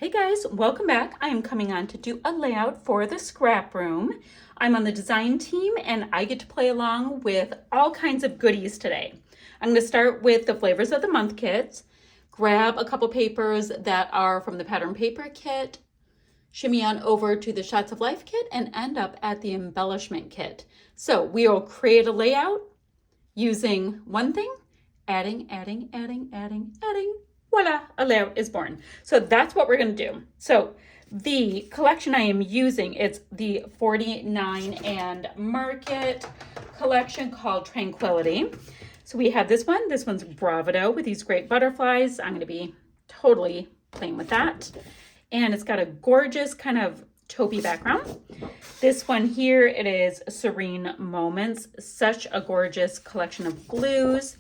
Hey guys, welcome back. I am coming on to do a layout for the scrap room. I'm on the design team and I get to play along with all kinds of goodies today. I'm going to start with the flavors of the month kits, grab a couple papers that are from the pattern paper kit, shimmy on over to the shots of life kit, and end up at the embellishment kit. So we will create a layout using one thing, adding, voila, a layout is born. So that's what we're going to do. So the collection I am using, it's the 49 and Market collection called Tranquility. So we have this one. This one's Bravado with these great butterflies. I'm going to be totally playing with that. And it's got a gorgeous kind of taupey background. This one here, it is Serene Moments. Such a gorgeous collection of blues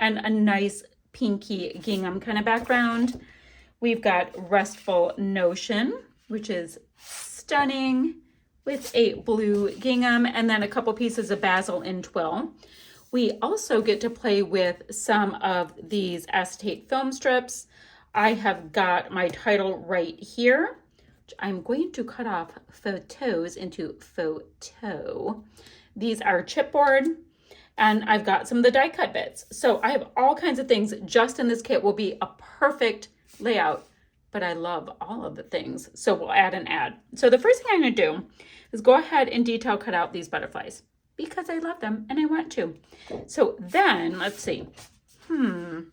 and a nice pinky gingham kind of background. We've got Restful Notion, which is stunning with a blue gingham and then a couple pieces of basil in twill. We also get to play with some of these acetate film strips. I have got my title right here. I'm going to cut off photos into photo. These are chipboard. And I've got some of the die cut bits. So I have all kinds of things just in this kit. Will be a perfect layout, but I love all of the things. So we'll add and add. So the first thing I'm gonna do is go ahead and detail cut out these butterflies because I love them and I want to. So then let's see. And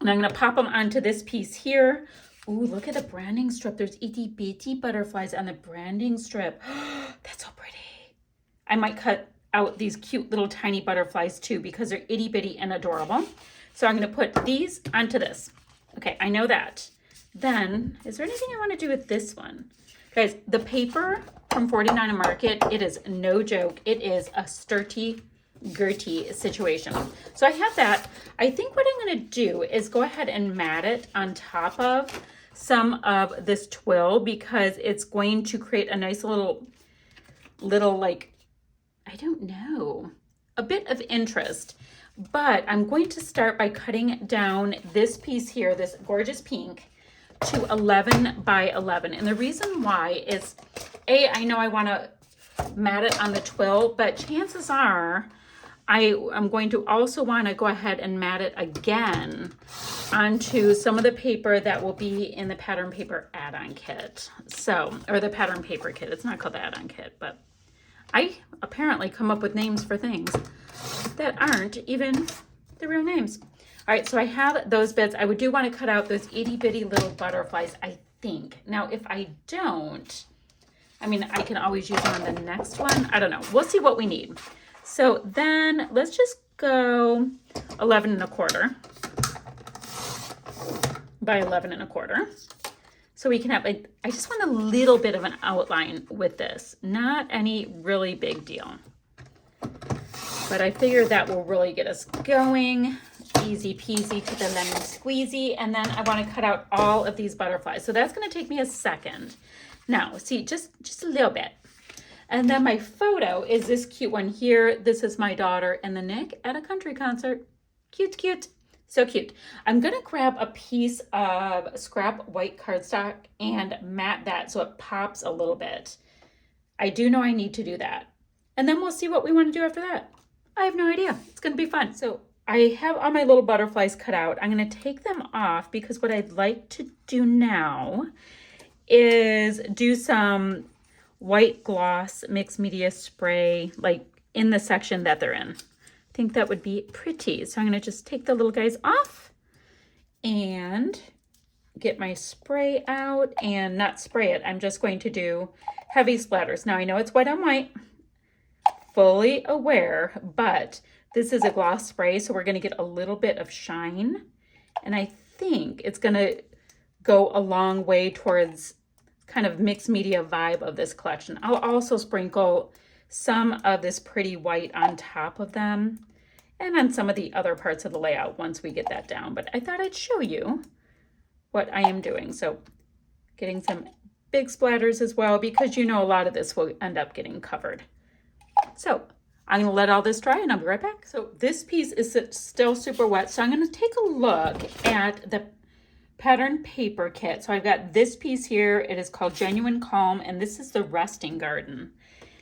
I'm gonna pop them onto this piece here. Ooh, look at the branding strip. There's itty bitty butterflies on the branding strip. That's so pretty. I might cut out these cute little tiny butterflies too because they're itty bitty and adorable. So I'm going to put these onto this. Okay, I know that. Then, is there anything I want to do with this one? Guys, the paper from 49 and Market, it is no joke. It is a sturdy, girty situation. So I have that. I think what I'm going to do is go ahead and mat it on top of some of this twill because it's going to create a nice little like, I don't know, a bit of interest, but I'm going to start by cutting down this piece here, this gorgeous pink, to 11 by 11. And the reason why is, I know I want to mat it on the twill, but chances are I'm going to also want to go ahead and mat it again onto some of the paper that will be in the pattern paper add-on kit. So, or the pattern paper kit. It's not called the add-on kit, but I apparently come up with names for things that aren't even the real names. All right, so I have those bits. I do want to cut out those itty bitty little butterflies, I think. Now, if I don't, I mean, I can always use them on the next one. I don't know. We'll see what we need. So then let's just go 11 1/4 by 11 1/4. So we can have, I just want a little bit of an outline with this. Not any really big deal. But I figure that will really get us going. Easy peasy to the lemon squeezy. And then I want to cut out all of these butterflies. So that's going to take me a second. Now, see, just a little bit. And then my photo is this cute one here. This is my daughter and the Nick at a country concert. Cute, cute. So cute. I'm going to grab a piece of scrap white cardstock and mat that so it pops a little bit. I do know I need to do that. And then we'll see what we want to do after that. I have no idea. It's going to be fun. So I have all my little butterflies cut out. I'm going to take them off because what I'd like to do now is do some white gloss mixed media spray like in the section that they're in. I think that would be pretty. So I'm going to just take the little guys off and get my spray out and not spray it. I'm just going to do heavy splatters. Now I know it's white on white, fully aware, but this is a gloss spray. So we're going to get a little bit of shine. And I think it's going to go a long way towards kind of mixed media vibe of this collection. I'll also sprinkle some of this pretty white on top of them and on some of the other parts of the layout once we get that down. But I thought I'd show you what I am doing. So getting some big splatters as well, because you know a lot of this will end up getting covered. So I'm going to let all this dry and I'll be right back. So this piece is still super wet. So I'm going to take a look at the pattern paper kit. So I've got this piece here. It is called Genuine Calm, and this is the Resting Garden.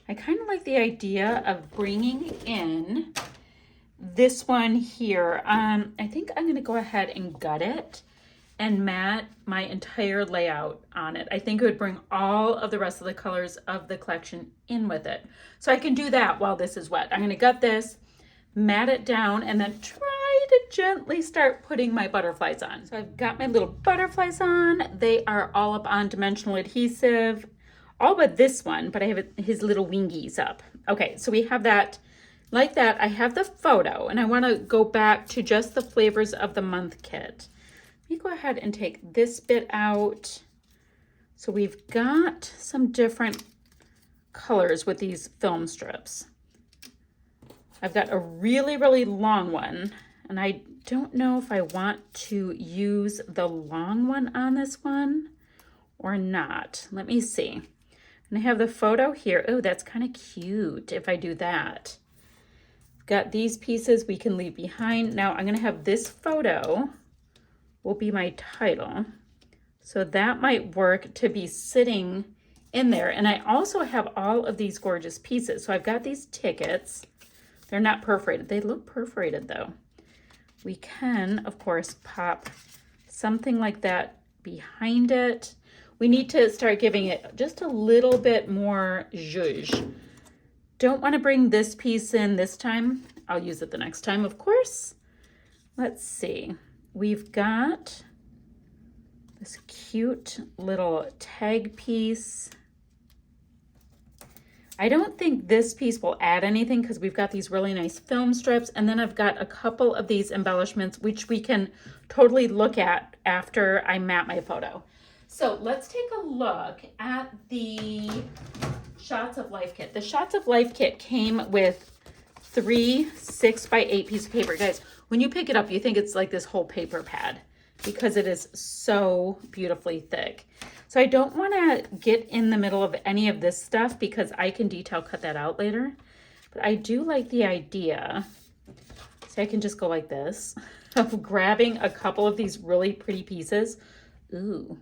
I kind of like the idea of bringing in this one here. I think I'm going to go ahead and gut it and mat my entire layout on it. I think it would bring all of the rest of the colors of the collection in with it. So I can do that while this is wet. I'm going to gut this, mat it down, and then try to gently start putting my butterflies on. So I've got my little butterflies on. They are all up on dimensional adhesive, all but this one, but I have his little wingies up. Okay, so we have that like that. I have the photo, and I want to go back to just the Flavors of the Month kit. Let me go ahead and take this bit out. So we've got some different colors with these film strips. I've got a really, really long one, and I don't know if I want to use the long one on this one or not. Let me see. And I have the photo here. Oh, that's kind of cute if I do that. Got these pieces we can leave behind. Now I'm going to have this photo will be my title. So that might work to be sitting in there. And I also have all of these gorgeous pieces. So I've got these tickets. They're not perforated. They look perforated though. We can, of course, pop something like that behind it. We need to start giving it just a little bit more zhuzh. Don't want to bring this piece in this time. I'll use it the next time, of course. Let's see. We've got this cute little tag piece. I don't think this piece will add anything because we've got these really nice film strips. And then I've got a couple of these embellishments, which we can totally look at after I mat my photo. So let's take a look at the Shots of Life kit. The Shots of Life kit came with 3 6x8 pieces of paper. Guys, when you pick it up, you think it's like this whole paper pad because it is so beautifully thick. So I don't want to get in the middle of any of this stuff because I can detail cut that out later. But I do like the idea, so I can just go like this, of grabbing a couple of these really pretty pieces. Ooh,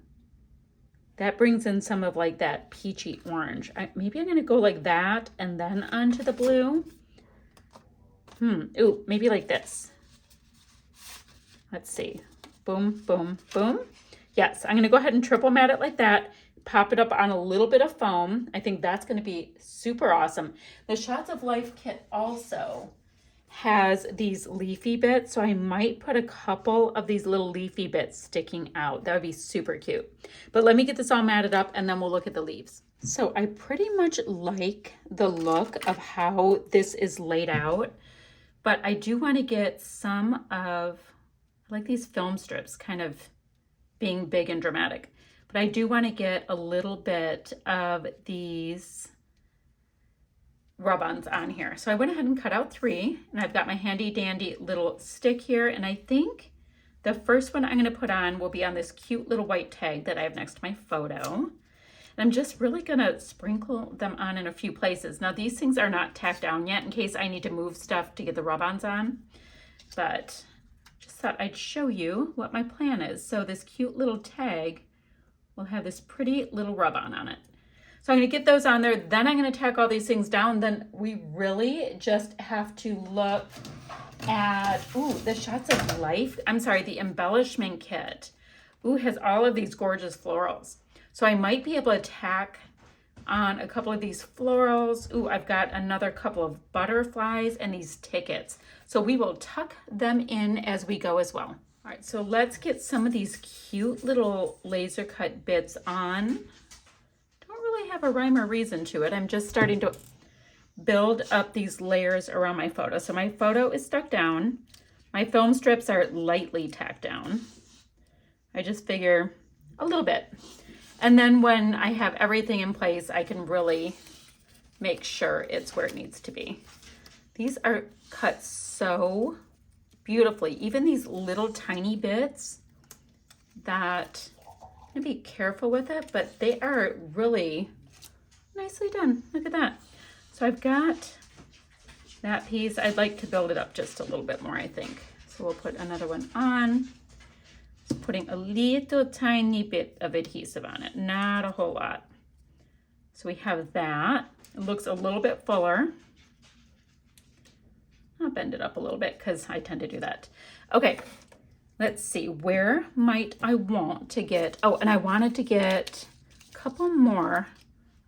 that brings in some of like that peachy orange. Maybe I'm going to go like that and then onto the blue. Ooh, maybe like this. Let's see. Boom, boom, boom. Yes, I'm going to go ahead and triple mat it like that. Pop it up on a little bit of foam. I think that's going to be super awesome. The Shots of Life kit also has these leafy bits, so I might put a couple of these little leafy bits sticking out. That would be super cute. But let me get this all matted up and then we'll look at the leaves. So I pretty much like the look of how this is laid out, but I do want to get some of, I like these film strips kind of being big and dramatic, but I do want to get a little bit of these rub-ons on here. So I went ahead and cut out 3, and I've got my handy dandy little stick here, and I think the first one I'm going to put on will be on this cute little white tag that I have next to my photo. And I'm just really going to sprinkle them on in a few places. Now these things are not tacked down yet in case I need to move stuff to get the rub-ons on, but just thought I'd show you what my plan is. So this cute little tag will have this pretty little rub-on on it. So I'm going to get those on there. Then I'm going to tack all these things down. Then we really just have to look at, ooh, the Shots of Life. I'm sorry, the embellishment kit. Ooh, has all of these gorgeous florals. So I might be able to tack on a couple of these florals. Ooh, I've got another couple of butterflies and these tickets. So we will tuck them in as we go as well. All right, so let's get some of these cute little laser cut bits on. Don't really have a rhyme or reason to it. I'm just starting to build up these layers around my photo. So my photo is stuck down. My film strips are lightly tacked down. I just figure a little bit. And then when I have everything in place, I can really make sure it's where it needs to be. These are cut so beautifully. Even these little tiny bits that I'm gonna be careful with it, but they are really nicely done. Look at that. So I've got that piece. I'd like to build it up just a little bit more, I think. So we'll put another one on. Let's putting a little tiny bit of adhesive on it, not a whole lot. So we have that. It looks a little bit fuller. I'll bend it up a little bit because I tend to do that. Okay, let's see, where might I want to get, oh, and I wanted to get a couple more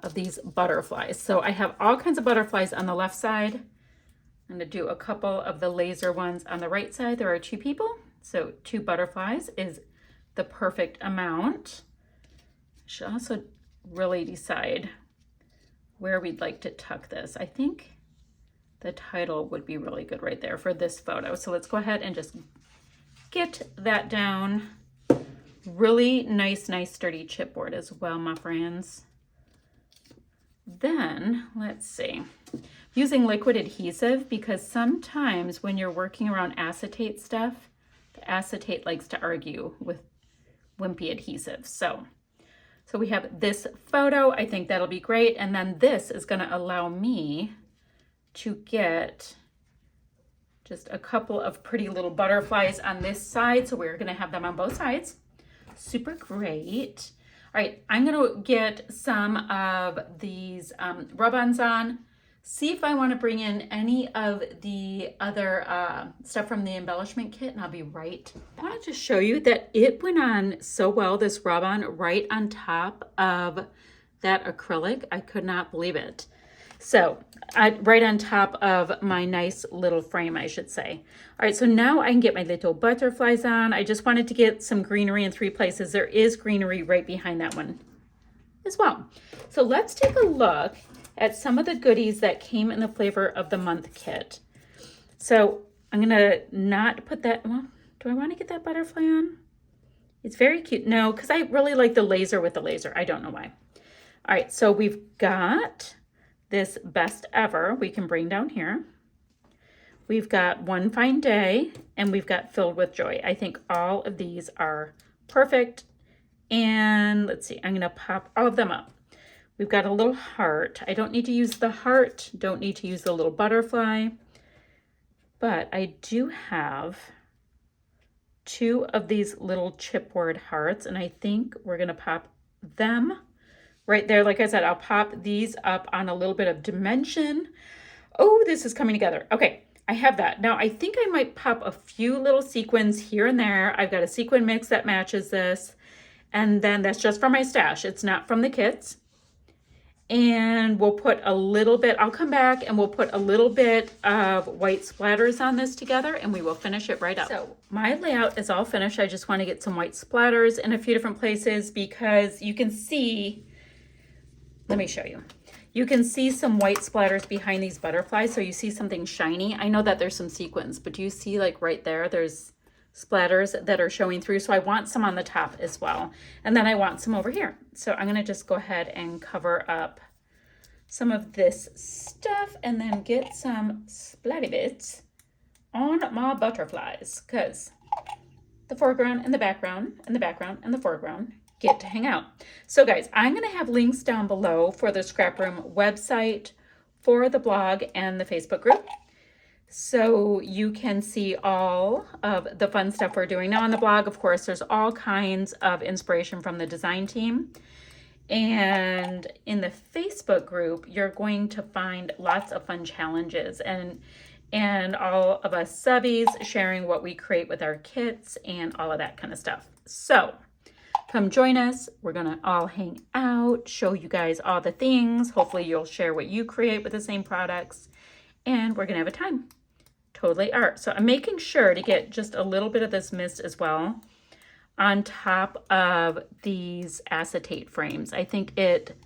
of these butterflies. So I have all kinds of butterflies on the left side. I'm gonna do a couple of the laser ones on the right side. There are 2 people, so 2 butterflies is the perfect amount. Should also really decide where we'd like to tuck this. I think the title would be really good right there for this photo. So let's go ahead and just get that down. Really nice sturdy chipboard as well, my friends. Then let's see, using liquid adhesive, because sometimes when you're working around acetate stuff, the acetate likes to argue with wimpy adhesive. So we have this photo. I think that'll be great. And then this is going to allow me to get just a couple of pretty little butterflies on this side. So we're going to have them on both sides. Super great. All right, I'm going to get some of these rub-ons on. See if I want to bring in any of the other stuff from the embellishment kit, and I'll be right back. I want to just show you that it went on so well, this rub-on, right on top of that acrylic. I could not believe it. So right on top of my nice little frame, I should say. All right, so now I can get my little butterflies on. I just wanted to get some greenery in 3 places. There is greenery right behind that one as well. So let's take a look at some of the goodies that came in the flavor of the month kit. So I'm gonna not put that, well, do I wanna get that butterfly on? It's very cute. No, because I really like the laser with the laser. I don't know why. All right, so we've got this best ever we can bring down here. We've got One Fine Day, and we've got Filled with Joy. I think all of these are perfect. And let's see, I'm gonna pop all of them up. We've got a little heart. I don't need to use the heart, don't need to use the little butterfly, but I do have 2 of these little chipboard hearts, and I think we're gonna pop them right there. Like I said, I'll pop these up on a little bit of dimension. Oh, this is coming together. Okay, I have that. Now I think I might pop a few little sequins here and there. I've got a sequin mix that matches this, and then that's just from my stash. It's not from the kits. And we'll put a little bit, I'll come back and we'll put a little bit of white splatters on this together, and we will finish it right up. So my layout is all finished. I just want to get some white splatters in a few different places because you can see, let me show you. You can see some white splatters behind these butterflies. So you see something shiny. I know that there's some sequins, but do you see like right there, there's splatters that are showing through. So I want some on the top as well. And then I want some over here. So I'm going to just go ahead and cover up some of this stuff and then get some splatty bits on my butterflies, because the foreground and the background and the background and the foreground get to hang out. So guys, I'm going to have links down below for the ScrapRoom website, for the blog, and the Facebook group, so you can see all of the fun stuff we're doing. Now on the blog, of course, there's all kinds of inspiration from the design team. And in the Facebook group, you're going to find lots of fun challenges and all of us subbies sharing what we create with our kits and all of that kind of stuff. So come join us. We're going to all hang out, show you guys all the things. Hopefully you'll share what you create with the same products, and we're going to have a time. Totally are. So I'm making sure to get just a little bit of this mist as well on top of these acetate frames. I think it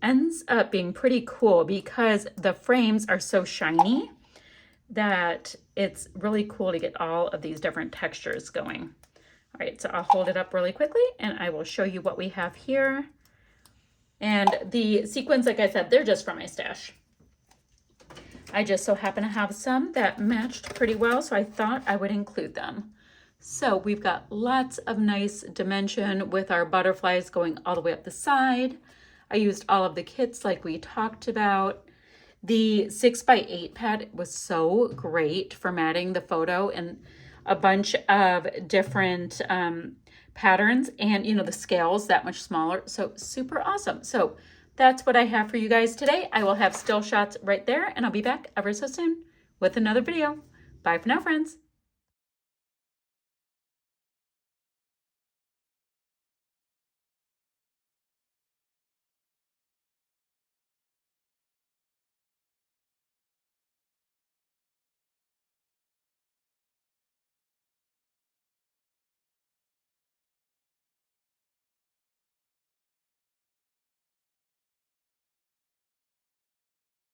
ends up being pretty cool because the frames are so shiny that it's really cool to get all of these different textures going. All right, so I'll hold it up really quickly and I will show you what we have here. And the sequins, like I said, they're just from my stash. I just so happen to have some that matched pretty well, so I thought I would include them. So we've got lots of nice dimension with our butterflies going all the way up the side. I used all of the kits like we talked about. The 6x8 pad was so great for matting the photo, and a bunch of different patterns, and you know, the scales that much smaller. So super awesome. So that's what I have for you guys today. I will have still shots right there, and I'll be back ever so soon with another video. Bye for now, friends.